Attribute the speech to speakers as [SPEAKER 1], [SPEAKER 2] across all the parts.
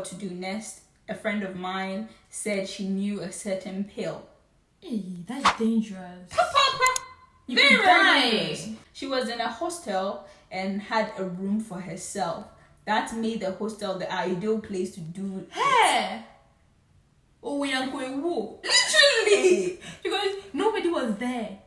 [SPEAKER 1] to do next, a friend of mine said she knew a certain pill.
[SPEAKER 2] Hey, that's dangerous. You
[SPEAKER 1] Very
[SPEAKER 2] could die.
[SPEAKER 1] dangerous. She was in a hostel and had a room for herself. That made the hostel the ideal place to do
[SPEAKER 2] Hey! Oh, we are going woo.
[SPEAKER 1] Literally!
[SPEAKER 2] Because nobody was there.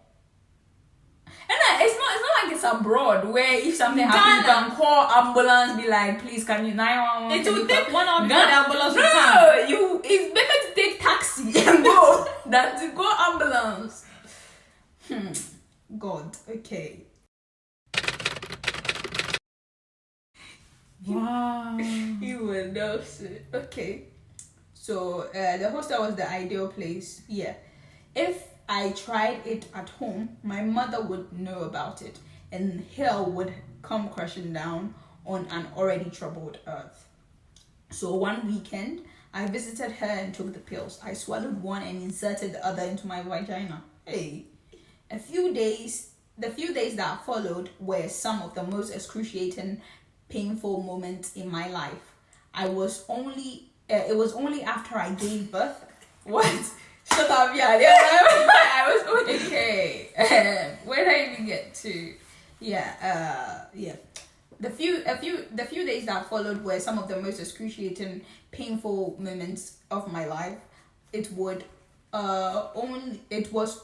[SPEAKER 1] And it's not like it's abroad where if something happens, you can call ambulance, be like, please, can you 911?
[SPEAKER 2] It will take 1 hour before the ambulance will come.
[SPEAKER 1] It's better to take taxi and go than to go ambulance. God, okay.
[SPEAKER 2] Wow.
[SPEAKER 1] Yvonne Nelson. Okay. So the hostel was the ideal place. Yeah. If I tried it at home, my mother would know about it, and hell would come crashing down on an already troubled earth. So one weekend, I visited her and took the pills. I swallowed one and inserted the other into my vagina. Hey. The few days that followed were some of the most excruciating, painful moments in my life. It was only after I gave birth. What? Shut up, yeah. I was okay. Where did I even get to? Yeah. The few days that followed were some of the most excruciating, painful moments of my life. It was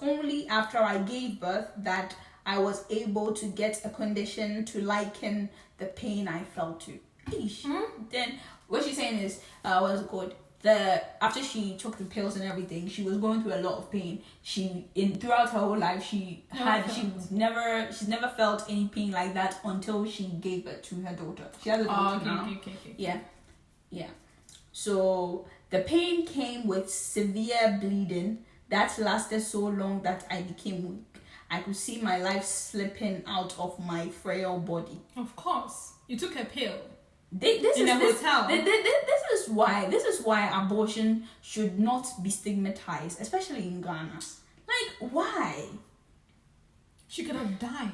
[SPEAKER 1] only after I gave birth that I was able to get a condition to liken the pain I felt to. Then what she's saying is, what's it called? After she took the pills and everything, she was going through a lot of pain. Throughout her whole life, she's never felt any pain like that until she gave it to her daughter. She has a daughter now. Okay. Yeah. So the pain came with severe bleeding that lasted so long that I became weak. I could see my life slipping out of my frail body.
[SPEAKER 2] Of course, you took a pill.
[SPEAKER 1] This is why abortion should not be stigmatized, especially in Ghana. Like, why?
[SPEAKER 2] She could have died.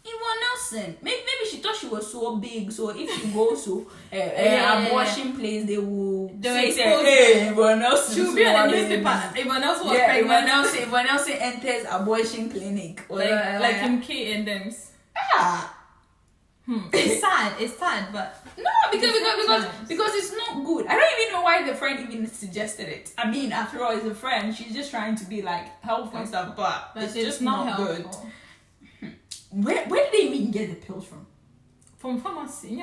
[SPEAKER 1] Yvonne Nelson. Maybe she thought she was so big, so if she goes to abortion place, they will say, hey, Yvonne Nelson.
[SPEAKER 2] She will be on the newspaper. Yvonne Nelson was pregnant.
[SPEAKER 1] Yvonne Nelson enters abortion clinic.
[SPEAKER 2] Like in K and M's.
[SPEAKER 1] Yeah.
[SPEAKER 2] It's sad, but
[SPEAKER 1] no, because it's not good. I don't even know why the friend even suggested it. I mean, after all, it's a friend. She's just trying to be like helpful and stuff, but it's just not good. Where did they even get the pills from?
[SPEAKER 2] From pharmacy.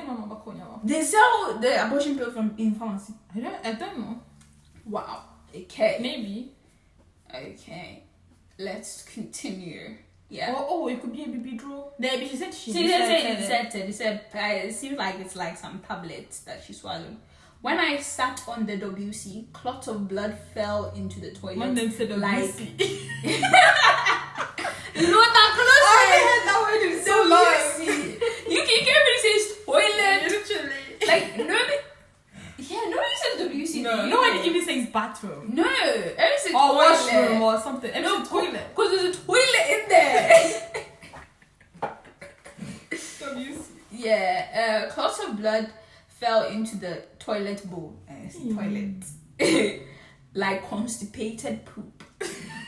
[SPEAKER 1] They sell the abortion pill in pharmacy.
[SPEAKER 2] I don't know.
[SPEAKER 1] Wow. Okay.
[SPEAKER 2] Maybe.
[SPEAKER 1] Okay. Let's continue. Yeah.
[SPEAKER 2] Oh, it could be a baby draw. Maybe she said
[SPEAKER 1] she inserted. It said it seems like it's like some tablets that she swallowed. When I sat on the WC, clots of blood fell into the toilet.
[SPEAKER 2] When they said
[SPEAKER 1] like
[SPEAKER 2] not that close. I heard that word is so long.
[SPEAKER 1] You can't really say toilet.
[SPEAKER 2] Literally.
[SPEAKER 1] Like nobody says WC.
[SPEAKER 2] No one even says bathroom.
[SPEAKER 1] No, everyone says
[SPEAKER 2] or
[SPEAKER 1] toilet.
[SPEAKER 2] washroom or something. No, toilet.
[SPEAKER 1] Because there's a toilet in there.
[SPEAKER 2] WC.
[SPEAKER 1] Yeah, clots of blood fell into the toilet bowl. Toilet. Like constipated poop.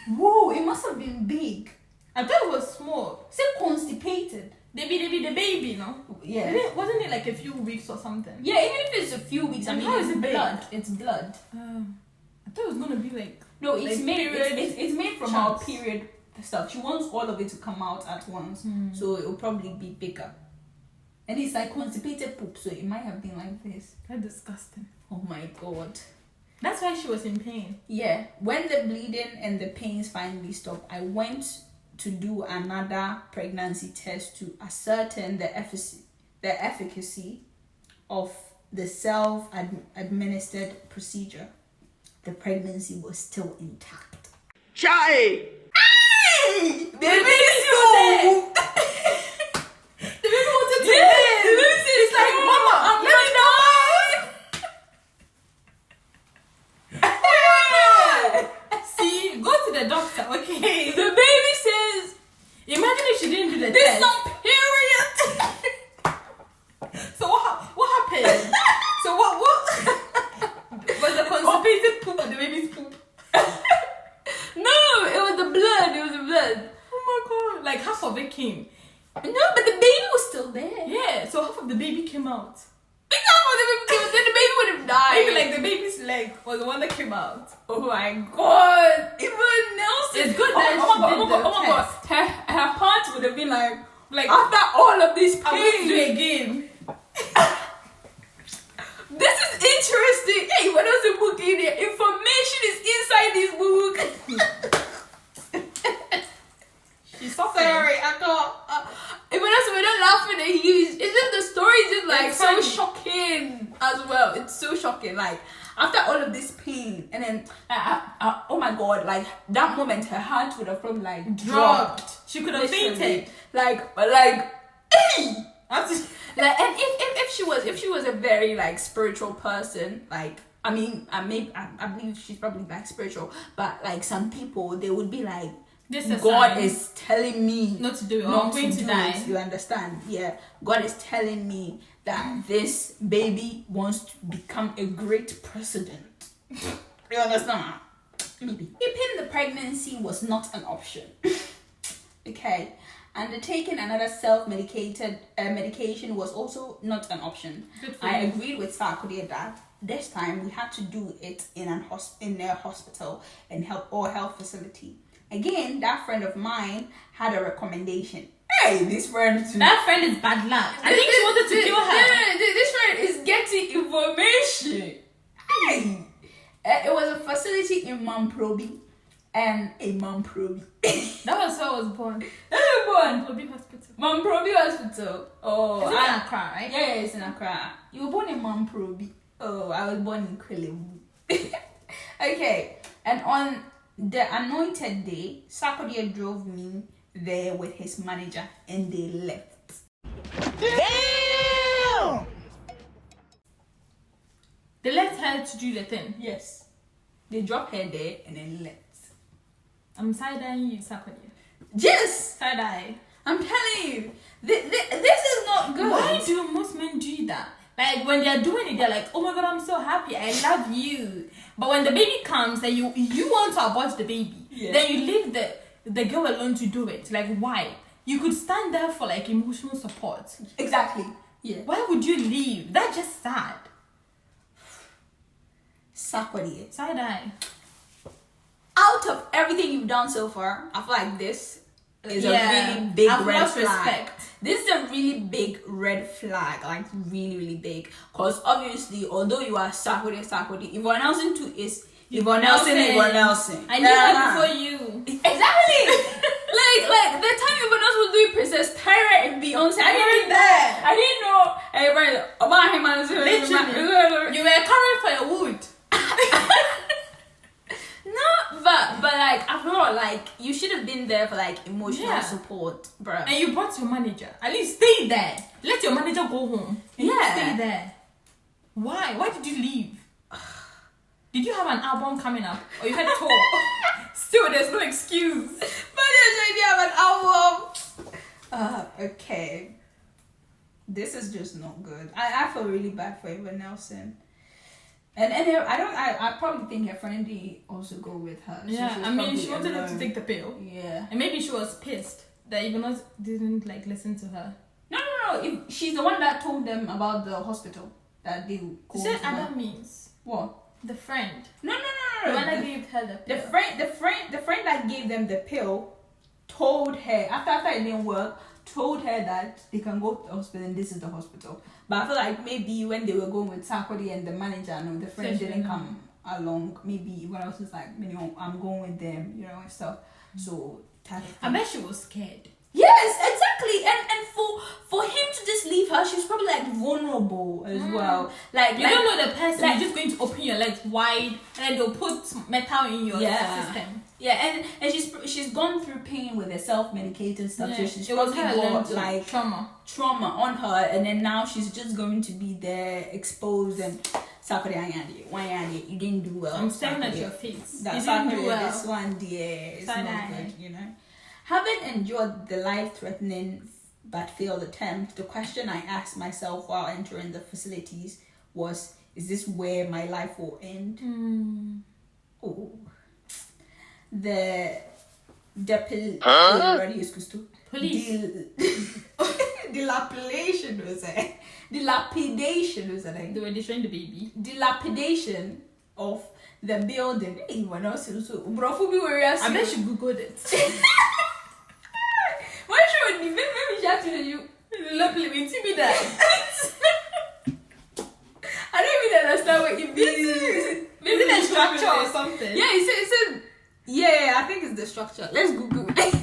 [SPEAKER 1] Whoa, it must have been big.
[SPEAKER 2] I thought it was small.
[SPEAKER 1] Say constipated.
[SPEAKER 2] The baby, no?
[SPEAKER 1] Yeah.
[SPEAKER 2] Wasn't it like a few weeks or something?
[SPEAKER 1] Yeah, even if it's a few weeks,
[SPEAKER 2] And
[SPEAKER 1] I mean,
[SPEAKER 2] how
[SPEAKER 1] it's
[SPEAKER 2] is it
[SPEAKER 1] blood.
[SPEAKER 2] big?
[SPEAKER 1] It's blood.
[SPEAKER 2] I thought it was gonna be like
[SPEAKER 1] no, it's
[SPEAKER 2] like
[SPEAKER 1] made. It's made from our
[SPEAKER 2] chunks.
[SPEAKER 1] period stuff. She wants all of it to come out at once, so it will probably be bigger. And it's like constipated poop, so it might have been like this.
[SPEAKER 2] That's disgusting.
[SPEAKER 1] Oh my god.
[SPEAKER 2] That's why she was in pain.
[SPEAKER 1] Yeah. When the bleeding and the pains finally stopped, I went to do another pregnancy test to ascertain the efficacy of the self-administered procedure. The pregnancy was still intact.
[SPEAKER 3] Chai!
[SPEAKER 1] Hey! The baby wanted to live! It's like, Mama, I'm not
[SPEAKER 2] See, go to the doctor, okay?
[SPEAKER 1] The baby says,
[SPEAKER 2] imagine if she didn't do the
[SPEAKER 1] there's
[SPEAKER 2] test.
[SPEAKER 1] some period.
[SPEAKER 2] So what happened? So what?
[SPEAKER 1] Oh my God, Yvonne Nelson.
[SPEAKER 2] It's good that
[SPEAKER 1] oh
[SPEAKER 2] she
[SPEAKER 1] my
[SPEAKER 2] did
[SPEAKER 1] God,
[SPEAKER 2] the
[SPEAKER 1] oh my God.
[SPEAKER 2] test.
[SPEAKER 1] Her heart would have been like after all of this
[SPEAKER 2] I will
[SPEAKER 1] pain.
[SPEAKER 2] do it again.
[SPEAKER 1] This is interesting. Hey, what else the book in here? Information is inside this book.
[SPEAKER 2] She's suffering.
[SPEAKER 1] Sorry, I can't. Even else, we're not laughing at you. It's just the story is just like
[SPEAKER 2] It's
[SPEAKER 1] so
[SPEAKER 2] funny.
[SPEAKER 1] shocking as well. It's so shocking. Like after all of this pain, and then oh my God, like that moment, her heart would have probably like dropped.
[SPEAKER 2] She could have
[SPEAKER 1] Literally.
[SPEAKER 2] fainted.
[SPEAKER 1] Like, hey. Like, and if she was a very like spiritual person, like I believe she's probably like spiritual, but like some people they would be like,
[SPEAKER 2] This is
[SPEAKER 1] God is telling me
[SPEAKER 2] not to do it. Or
[SPEAKER 1] not
[SPEAKER 2] I'm going to
[SPEAKER 1] do
[SPEAKER 2] die.
[SPEAKER 1] it. You understand? Yeah, God is telling me that this baby wants to become a great president. You understand? Maybe keeping the pregnancy was not an option. Okay. Undertaking another self-medicated medication was also not an option. I agreed with Sarkodie that this time we had to do it in a hospital and health facility. Again, that friend of mine had a recommendation. Hey, this friend too.
[SPEAKER 2] That friend is bad luck. I think she wanted to kill her.
[SPEAKER 1] This friend is getting information. Hey, it was a facility in Mamprobi. And a Mamprobi.
[SPEAKER 2] That was how I was born. Mamprobi Hospital.
[SPEAKER 1] Mamprobi Hospital. Oh,
[SPEAKER 2] It's in Accra, right?
[SPEAKER 1] Yeah, it's in Accra. You were born in Mamprobi. Oh, I was born in Kwelebu. Okay, and on the anointed day, Sarkodie drove me there with his manager, and they left.
[SPEAKER 2] Damn! They left her to do the thing.
[SPEAKER 1] Yes, they dropped her there and then left.
[SPEAKER 2] I'm side-eyeing you, Sarkodie.
[SPEAKER 1] Yes,
[SPEAKER 2] Side-eye.
[SPEAKER 1] I'm telling you, this is not good.
[SPEAKER 2] Why do most men do that? Like when they're doing it, they're like, "Oh my God, I'm so happy, I love you." But when the baby comes and you want to abort the baby, then you leave the girl alone to do it. Like why? You could stand there for like emotional support.
[SPEAKER 1] Exactly. Yeah.
[SPEAKER 2] Why would you leave? That's just sad.
[SPEAKER 1] Sarkodie.
[SPEAKER 2] Side-eye.
[SPEAKER 1] Out of everything you've done so far, I feel like this is a really big red flag.
[SPEAKER 2] Respect.
[SPEAKER 1] This is a really big red flag, like really, really big. Because obviously, although you are Sarkodie, Yvonne Nelson too is Yvonne Nelson.
[SPEAKER 2] I knew her before you.
[SPEAKER 1] Exactly. like the time Yvonne Nelson was doing Princess Tyra and Beyonce, I didn't know. Everybody about him.
[SPEAKER 2] Literally, you were coming for your wood.
[SPEAKER 1] No, but like I feel like you should have been there for like emotional support, bro.
[SPEAKER 2] And you brought your manager. At least stay there. Let your manager go home. And you stay there. Why? Why did you leave? Did you have an album coming up, or you had tour? Still, there's no excuse.
[SPEAKER 1] But there's have an album. Okay. This is just not good. I feel really bad for Yvonne Nelson. And I probably think her friend did also go with her. So
[SPEAKER 2] Yeah, I mean, she wanted her to take the pill.
[SPEAKER 1] Yeah.
[SPEAKER 2] And maybe she was pissed that Yvonne didn't like listen to her.
[SPEAKER 1] No. If she's the one that told them about the hospital that they go
[SPEAKER 2] She said
[SPEAKER 1] to
[SPEAKER 2] Adam
[SPEAKER 1] her.
[SPEAKER 2] means
[SPEAKER 1] What?
[SPEAKER 2] the friend.
[SPEAKER 1] No.
[SPEAKER 2] The one that gave her the pill.
[SPEAKER 1] The friend that gave them the pill told her after it didn't work, told her that they can go to the hospital and this is the hospital. But I feel like maybe when they were going with Sarkodie and the manager, no, the friend didn't come along. Maybe when I was just like, I'm going with them, and stuff. So
[SPEAKER 2] I bet she was scared.
[SPEAKER 1] Yes, exactly. And for him to just leave her, she's probably like vulnerable as well. Like
[SPEAKER 2] you don't know the person. Like, you're just going to open your legs wide, and then they'll put metal in your system.
[SPEAKER 1] Yeah, and she's gone through pain with the self-medicated stuff.
[SPEAKER 2] Yeah.
[SPEAKER 1] So she's
[SPEAKER 2] It was
[SPEAKER 1] probably
[SPEAKER 2] her
[SPEAKER 1] got like trauma on her, and then now she's just going to be there exposed and Sarkodie, you didn't do well.
[SPEAKER 2] I'm staring at your face.
[SPEAKER 1] That
[SPEAKER 2] you didn't do well.
[SPEAKER 1] This one, dear, it's not good, Having endured the life-threatening but failed attempt, the question I asked myself while entering the facilities was, is this where my life will end? Oh. The dilapidation was it? Dilapidation was it?
[SPEAKER 2] They were destroying the baby.
[SPEAKER 1] Dilapidation of the building. Hey, Yvonne Nelson, so Brofu be where
[SPEAKER 2] I bet she googled it.
[SPEAKER 1] Why should we? Maybe she actually you.
[SPEAKER 2] Lovely, me to be that.
[SPEAKER 1] I don't even understand what it means.
[SPEAKER 2] Maybe the structure or something.
[SPEAKER 1] Yeah, it said. Yeah, I think it's the structure. Let's Google it.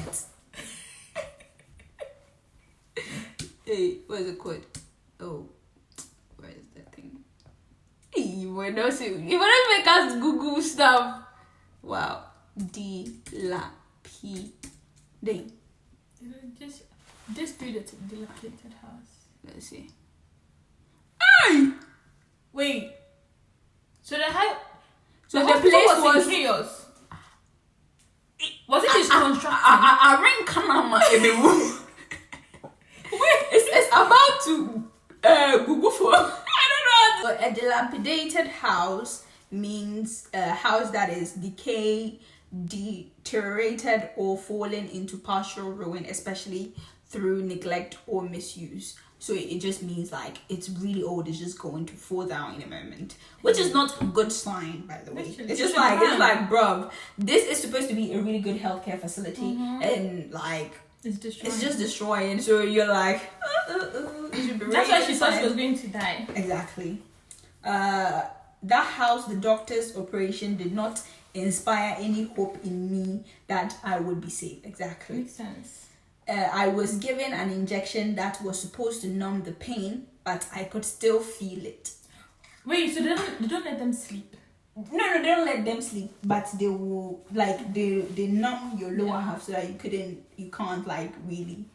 [SPEAKER 1] Hey, where's the code? Oh, where is that thing? Hey, you don't make us Google stuff. Wow. Dilapidated.
[SPEAKER 2] Just do the dilapidated house.
[SPEAKER 1] Let's see. Hey!
[SPEAKER 2] Wait. So the house.
[SPEAKER 1] So the place was
[SPEAKER 2] in chaos. Was it just construction?
[SPEAKER 1] I ring Kanama in the room. It's about to Google for. I don't know. So a dilapidated house means a house that is decayed, deteriorated, or fallen into partial ruin, especially through neglect or misuse. So it just means like it's really old, it's just going to fall down in a moment, which is not a good sign, by the way. It's just like bruv, this is supposed to be a really good healthcare facility, and like it's just destroying. So you're like, it should be.
[SPEAKER 2] That's why she thought she was going to die.
[SPEAKER 1] Exactly. That house, the doctor's operation did not inspire any hope in me that I would be safe. Exactly.
[SPEAKER 2] Makes sense.
[SPEAKER 1] I was given an injection that was supposed to numb the pain, but I could still feel it.
[SPEAKER 2] Wait, so they don't let them sleep?
[SPEAKER 1] No, they don't let them sleep, but they will like they numb your lower half so that you can't like really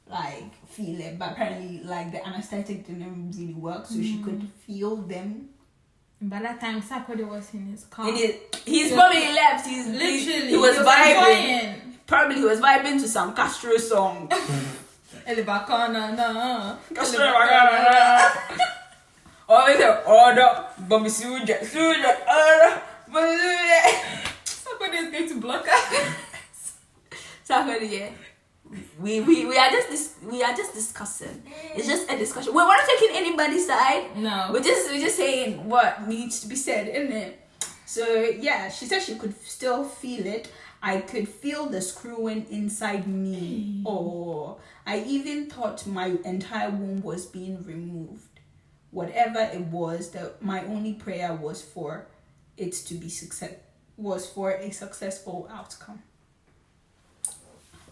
[SPEAKER 1] like feel it. But apparently like the anesthetic didn't really work, so she could feel them.
[SPEAKER 2] By that time, Sakode was in his car.
[SPEAKER 1] He's probably left. He was vibing. Probably he was vibing to some Castro song. Always order, Bobby Suja,
[SPEAKER 2] Somebody is going to block us.
[SPEAKER 1] Somebody, yeah. We are just discussing. It's just a discussion. We're not taking anybody's side.
[SPEAKER 2] No.
[SPEAKER 1] We're just saying what needs to be said, isn't it? So yeah, she said she could still feel it. I could feel the screwing inside me. Oh, I even thought my entire womb was being removed. Whatever it was, my only prayer was for it to be for a successful outcome.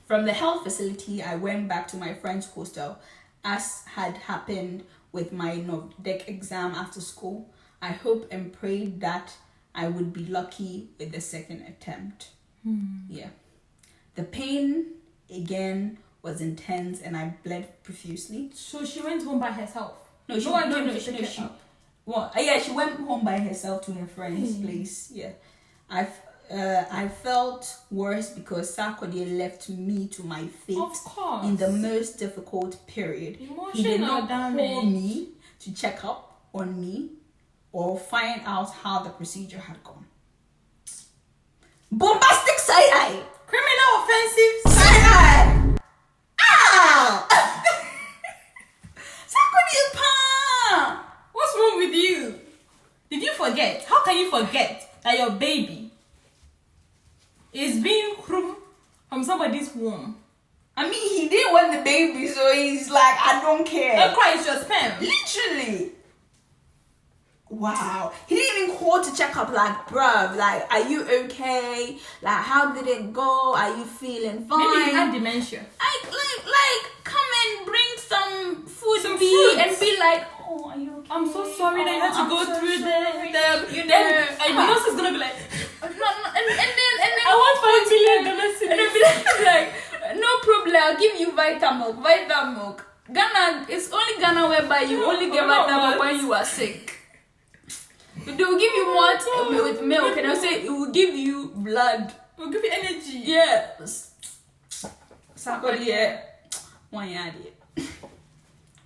[SPEAKER 1] From the health facility, I went back to my friend's hostel, as had happened with my NOVDEC exam after school. I hoped and prayed that I would be lucky with the second attempt. Yeah. The pain, again, was intense and I bled profusely.
[SPEAKER 2] So she went home by herself?
[SPEAKER 1] No, she went home by herself to her friend's place. Yeah. I felt worse because Sakode left me to my fate in the most difficult period. He did not call me to check up on me or find out how the procedure had gone. Bombastic side-eye!
[SPEAKER 2] Criminal offensive
[SPEAKER 1] side-eye! Ah! Sakode pa!
[SPEAKER 2] What's wrong with you? Did you forget? How can you forget that your baby is being groomed from somebody's womb?
[SPEAKER 1] I mean, he didn't want the baby, so he's like, I don't care.
[SPEAKER 2] That cry is your sperm.
[SPEAKER 1] Literally. Wow. He didn't even call to check up, like, bruv, like, are you okay? Like, how did it go? Are you feeling fine?
[SPEAKER 2] Maybe he had dementia.
[SPEAKER 1] Like, come and bring some food and be like, oh, are you okay?
[SPEAKER 2] I'm so sorry that you had to go through the and the nurse is gonna be like,
[SPEAKER 1] and then
[SPEAKER 2] I want $5 million.
[SPEAKER 1] And then be like, no problem, I'll give you Vitamilk. Ghana, it's only Ghana whereby you only get Vitamilk when you are sick. They will give you water with milk, and I'll say it will give you blood.
[SPEAKER 2] It will give you energy.
[SPEAKER 1] Yes. Sakode, one yard.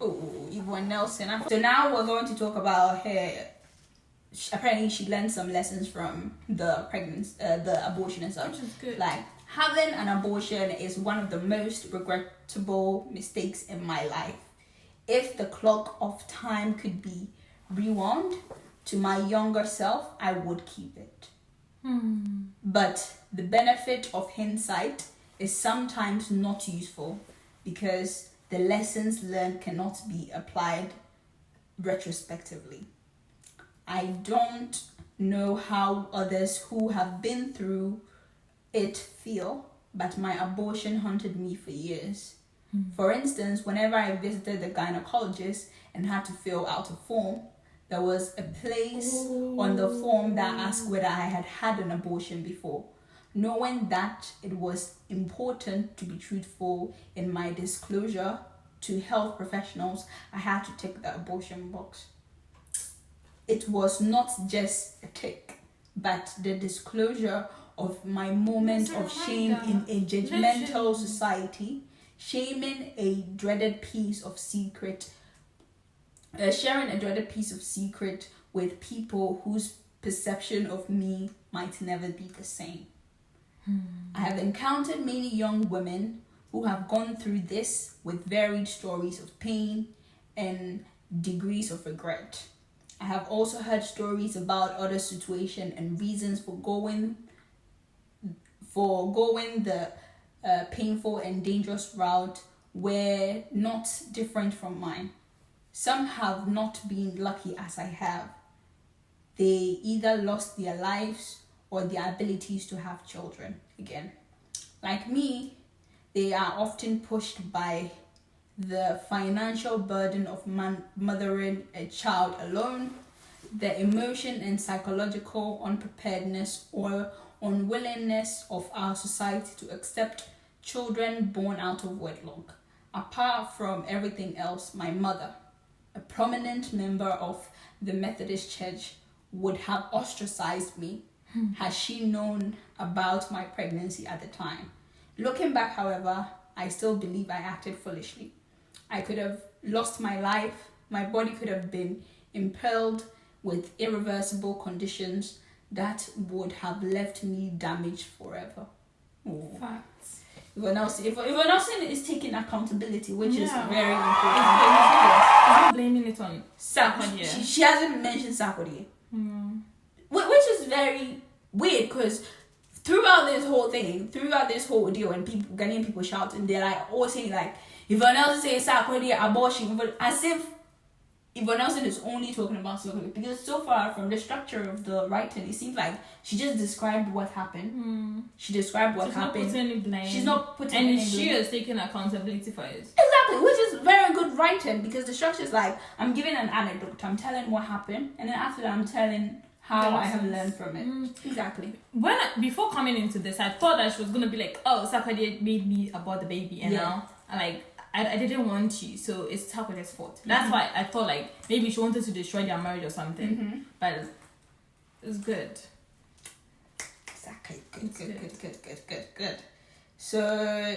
[SPEAKER 1] Oh, Yvonne Nelson. So now we're going to talk about her. Apparently, she learned some lessons from the pregnancy, the abortion and such.
[SPEAKER 2] Which is good.
[SPEAKER 1] Like, having an abortion is one of the most regrettable mistakes in my life. If the clock of time could be rewound to my younger self, I would keep it. But the benefit of hindsight is sometimes not useful because the lessons learned cannot be applied retrospectively. I don't know how others who have been through it feel, but my abortion haunted me for years. For instance, whenever I visited the gynecologist and had to fill out a form, there was a place on the form that asked whether I had had an abortion before. Knowing that it was important to be truthful in my disclosure to health professionals, I had to tick the abortion box. It was not just a tick, but the disclosure of my moment of shame in a judgmental society, shaming a dreaded piece of secret, sharing a dreaded piece of secret with people whose perception of me might never be the same. I have encountered many young women who have gone through this with varied stories of pain and degrees of regret. I have also heard stories about other situations and reasons for going the painful and dangerous route were not different from mine. Some have not been lucky as I have. They either lost their lives or their abilities to have children again. Like me, they are often pushed by the financial burden of mothering a child alone, the emotion and psychological unpreparedness or unwillingness of our society to accept children born out of wedlock. Apart from everything else, my mother, a prominent member of the Methodist Church, would have ostracized me had she known about my pregnancy at the time. Looking back, however, I still believe I acted foolishly. I could have lost my life. My body could have been impaled with irreversible conditions that would have left me damaged forever.
[SPEAKER 2] Facts.
[SPEAKER 1] Yvonne Nelson is taking accountability, which is very important.
[SPEAKER 2] It's not blaming it on
[SPEAKER 1] Sarkodie. She hasn't mentioned Sarkodie. Which is very weird because throughout this whole deal, and Ghanaian people shouting, they're like all saying like, Yvonne Nelson saying Sarkodie, abortion, but as if Yvonne Nelson is only talking about Sarkodie, because so far from the structure of the writing, it seems like she just described what happened. She described what happened.
[SPEAKER 2] She's not putting any blame.
[SPEAKER 1] She's not putting any blame.
[SPEAKER 2] And she is taking accountability for it.
[SPEAKER 1] Exactly, which is very good writing because the structure is like, I'm giving an anecdote, I'm telling what happened, and then after that I'm telling how I have learned from it. Exactly.
[SPEAKER 2] Before coming into this, I thought that she was gonna be like, oh, Sarkodie made me abort the baby, and now I didn't want you, so it's Sarkodie's fault. That's why I thought like maybe she wanted to destroy their marriage or something. But it's good.
[SPEAKER 1] Exactly. Good. So,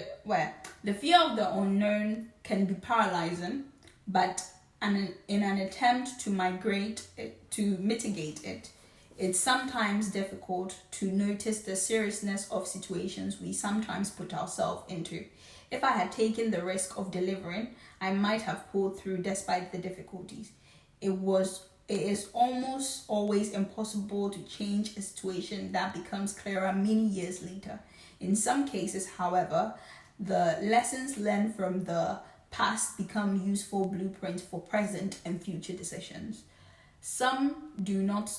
[SPEAKER 1] the fear of the unknown can be paralyzing, but in an attempt to mitigate it, it's sometimes difficult to notice the seriousness of situations we sometimes put ourselves into. If I had taken the risk of delivering, I might have pulled through despite the difficulties. It is almost always impossible to change a situation that becomes clearer many years later. In some cases, however, the lessons learned from the past become useful blueprints for present and future decisions. Some do not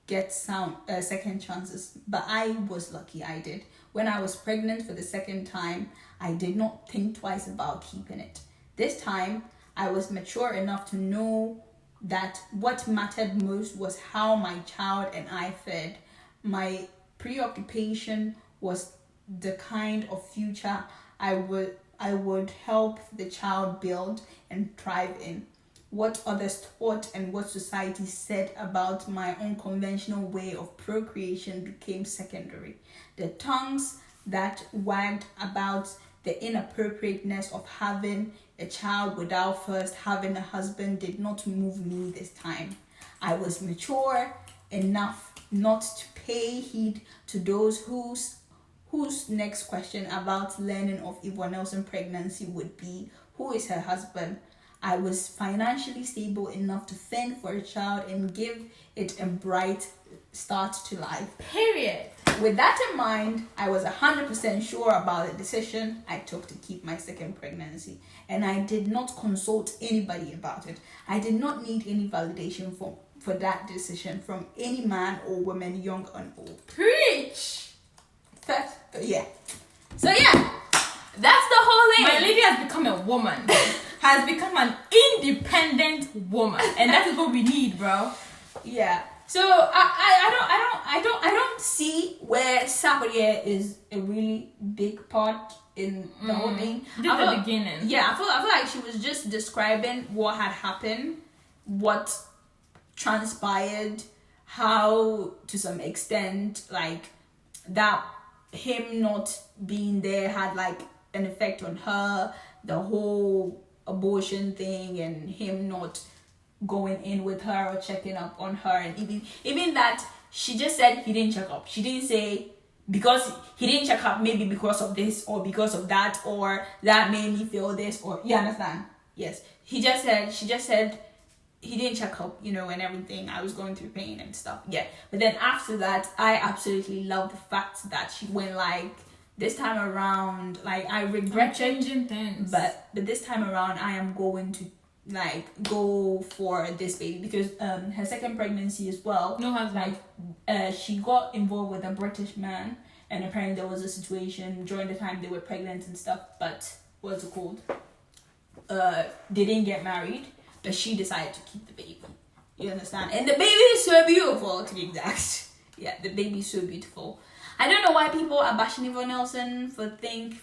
[SPEAKER 1] get second chances, but I was lucky I did. When I was pregnant for the second time, I did not think twice about keeping it. This time, I was mature enough to know that what mattered most was how my child and I fared. My preoccupation was the kind of future I would help the child build and thrive in. What others thought and what society said about my unconventional way of procreation became secondary. The tongues that wagged about the inappropriateness of having a child without first having a husband did not move me this time. I was mature enough not to pay heed to those whose next question about learning of Yvonne Nelson pregnancy would be, who is her husband? I was financially stable enough to fend for a child and give it a bright start to life.
[SPEAKER 2] Period.
[SPEAKER 1] With that in mind, I was 100% sure about the decision I took to keep my second pregnancy, and I did not consult anybody about it. I did not need any validation for that decision from any man or woman, young and old.
[SPEAKER 2] Preach.
[SPEAKER 1] First, yeah. So yeah, that's the whole thing.
[SPEAKER 2] My lady has become a woman. Has become an independent woman, and that is what we need, bro.
[SPEAKER 1] Yeah. So I don't see where Saturday is a really big part in the whole thing.
[SPEAKER 2] Just the beginning.
[SPEAKER 1] Yeah, I feel like she was just describing what had happened, what transpired, how to some extent like that him not being there had like an effect on her, the whole abortion thing, and him not going in with her or checking up on her, and even that she just said he didn't check up. She didn't say because he didn't check up, maybe because of this or because of that, or that made me feel this, or you understand? Yes. She just said he didn't check up, and everything. I was going through pain and stuff. Yeah. But then after that, I absolutely love the fact that she went like, this time around, like, I regret
[SPEAKER 2] changing things.
[SPEAKER 1] But this time around, I am going to like go for this baby, because her second pregnancy as well.
[SPEAKER 2] No husband.
[SPEAKER 1] Like, she got involved with a British man, and apparently there was a situation during the time they were pregnant and stuff. But what's it called? They didn't get married, but she decided to keep the baby. You understand? And the baby is so beautiful, to be exact. Yeah, the baby is so beautiful. I don't know why people are bashing Yvonne Nelson for think.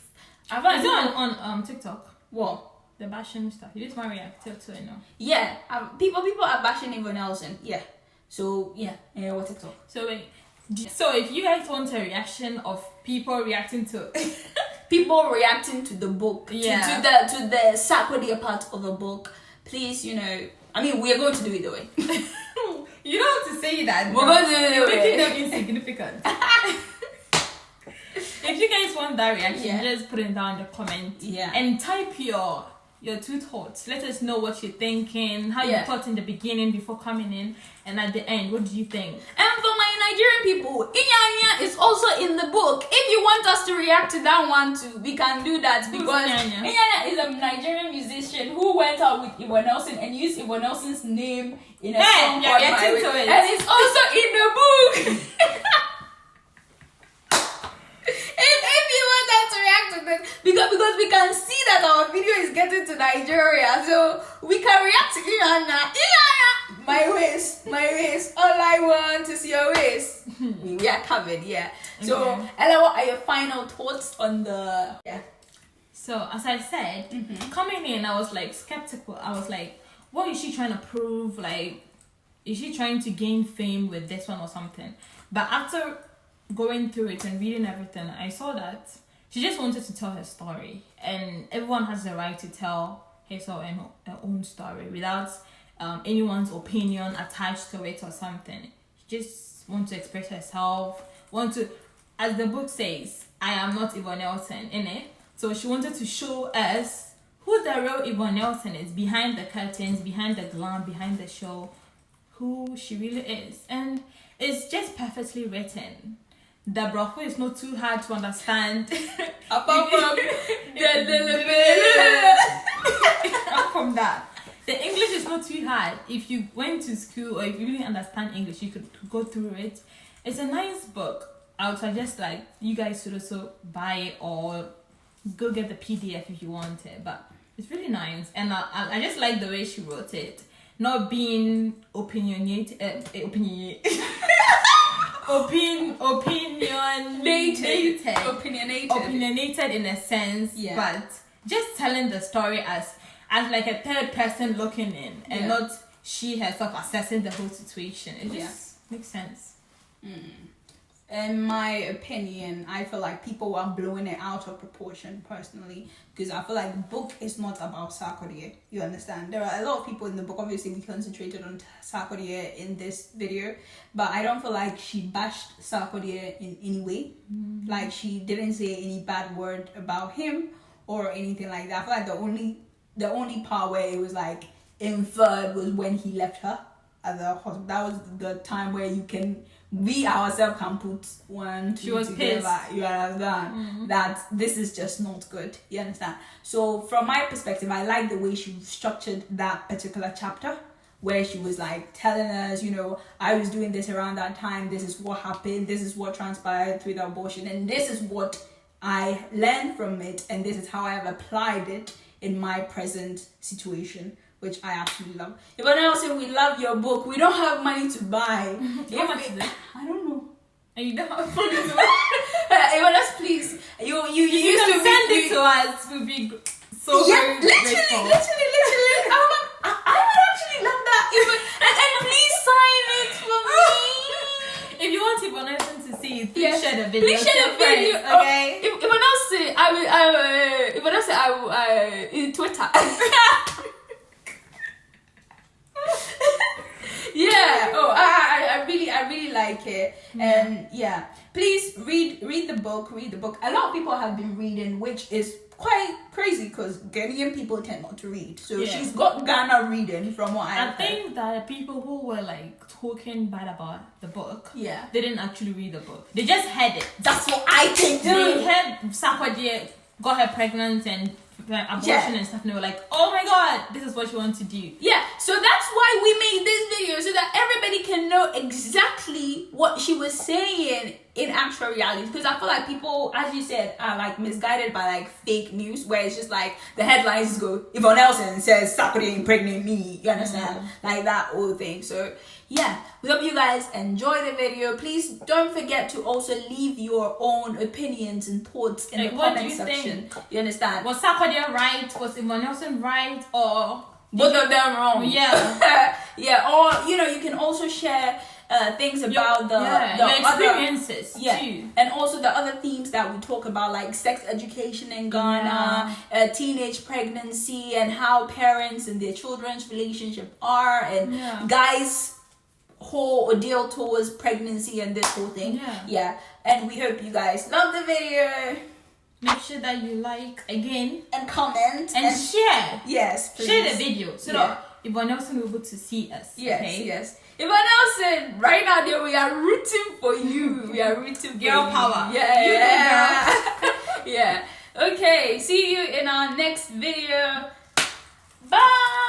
[SPEAKER 2] I've heard it on TikTok.
[SPEAKER 1] What?
[SPEAKER 2] The bashing stuff. You just want to react to it, no?
[SPEAKER 1] Yeah, people are bashing Yvonne Nelson. Yeah. So yeah, what TikTok?
[SPEAKER 2] So wait. So if you guys want a reaction of people reacting to
[SPEAKER 1] people reacting to the book,
[SPEAKER 2] yeah,
[SPEAKER 1] to the Saturday part of the book, please, I mean, we are going to do it the way.
[SPEAKER 2] You don't have to say that.
[SPEAKER 1] We're going to do it the way.
[SPEAKER 2] Making them insignificant. If you guys want that reaction, just put it down in the comments.
[SPEAKER 1] Yeah.
[SPEAKER 2] And type your two thoughts. Let us know what you're thinking, how you thought in the beginning before coming in, and at the end, what do you think?
[SPEAKER 1] And for my Nigerian people, Inyanya is also in the book. If you want us to react to that one too, we can do that, because Inyanya is a Nigerian musician who went out with Yvonne Nelson and used Yvonne Nelson's name in a song called My Way. And it's also in the book. If you want us to react to this, because we can see that our video is getting to Nigeria, so we can react to Inyanya. My waist. All I want is your waist. We are covered, yeah. So, Ella, what are your final thoughts on the... Yeah.
[SPEAKER 2] So, as I said, coming in, I was like skeptical. I was like, what is she trying to prove? Like, is she trying to gain fame with this one or something? But after going through it and reading everything, I saw that she just wanted to tell her story, and everyone has the right to tell his or her own story without anyone's opinion attached to it or something. She just wants to express herself, as the book says, I am not Yvonne Nelson, innit? So she wanted to show us who the real Yvonne Nelson is, behind the curtains, behind the glam, behind the show, who she really is. And it's just perfectly written. The Brahma is not too hard to understand.
[SPEAKER 1] Apart
[SPEAKER 2] from that, the English is not too hard. If you went to school or if you really understand English, you could go through it. It's a nice book. I would suggest like you guys should also buy it or go get the PDF if you want it. But it's really nice, and I just like the way she wrote it, not being opinionated. Opinionated in a sense, but just telling the story as like a third person looking in, and not she herself assessing the whole situation. It just makes sense.
[SPEAKER 1] In my opinion, I feel like people are blowing it out of proportion personally, because I feel like the book is not about Sarkodie. You understand? There are a lot of people in the book. Obviously, we concentrated on Sarkodie in this video, but I don't feel like she bashed Sarkodie in any way. Like, she didn't say any bad word about him or anything like that. I feel like the only the only part where it was like inferred was when he left her at the hospital. That was the time where we ourselves can put one, two
[SPEAKER 2] she was
[SPEAKER 1] together.
[SPEAKER 2] pissed.
[SPEAKER 1] You understand that this is just not good. You understand? So from my perspective, I like the way she structured that particular chapter, where she was like telling us, you know, I was doing this around that time. This is what happened. This is what transpired through the abortion, and this is what I learned from it, and this is how I have applied it in my present situation, which I absolutely love. Yvonne Nelson, we love your book. We don't have money to buy.
[SPEAKER 2] How much is it?
[SPEAKER 1] I don't know.
[SPEAKER 2] And you don't have money to buy?
[SPEAKER 1] Yvonne, please. You used to
[SPEAKER 2] send it to us. We'll be so very grateful.
[SPEAKER 1] Literally. I would actually love that. And please sign it for me.
[SPEAKER 2] If you want Yvonne Nelson to see it, please share the video.
[SPEAKER 1] Please share the video.
[SPEAKER 2] Okay.
[SPEAKER 1] If Yvonne Nelson, I will in Twitter. Yeah. Oh, I really like it. And yeah, please read the book. A lot of people have been reading, which is quite crazy because Ghanaian people tend not to read. So she's got Ghana reading from what I
[SPEAKER 2] think that the people who were like talking bad about the book, they didn't actually read the book. They just heard it.
[SPEAKER 1] That's what I think.
[SPEAKER 2] They heard Sakwadie got her pregnant and abortion and stuff, and they were like, oh my god, this is what she wants to do. Yeah, so that's why we made this video, so that everybody can know exactly what she was saying in actual reality. Because I feel like people, as you said, are like misguided by like fake news, where it's just like the headlines go, Yvonne Nelson says Sakwadie impregnated me, you understand? Like that whole thing. So yeah, we hope you guys enjoy the video. Please don't forget to also leave your own opinions and thoughts in the comment section. You understand? Was Sakwadie right? Was Yvonne Nelson right? Or
[SPEAKER 1] both of them wrong?
[SPEAKER 2] Yeah.
[SPEAKER 1] Yeah, or you know, you can also share things about your
[SPEAKER 2] experiences too.
[SPEAKER 1] And also the other themes that we talk about, like sex education in Ghana, teenage pregnancy, and how parents and their children's relationship are, and guys' whole ordeal towards pregnancy and this whole thing. And we hope you guys love the video.
[SPEAKER 2] Make sure that you like again
[SPEAKER 1] and comment
[SPEAKER 2] and share.
[SPEAKER 1] Yes, please.
[SPEAKER 2] Share the video so that Yvonne Nelson will be able to see us.
[SPEAKER 1] Yes. Yvonne Nelson, right now there we are rooting for you. We are rooting for
[SPEAKER 2] girl power.
[SPEAKER 1] Yeah. Okay, see you in our next video. Bye.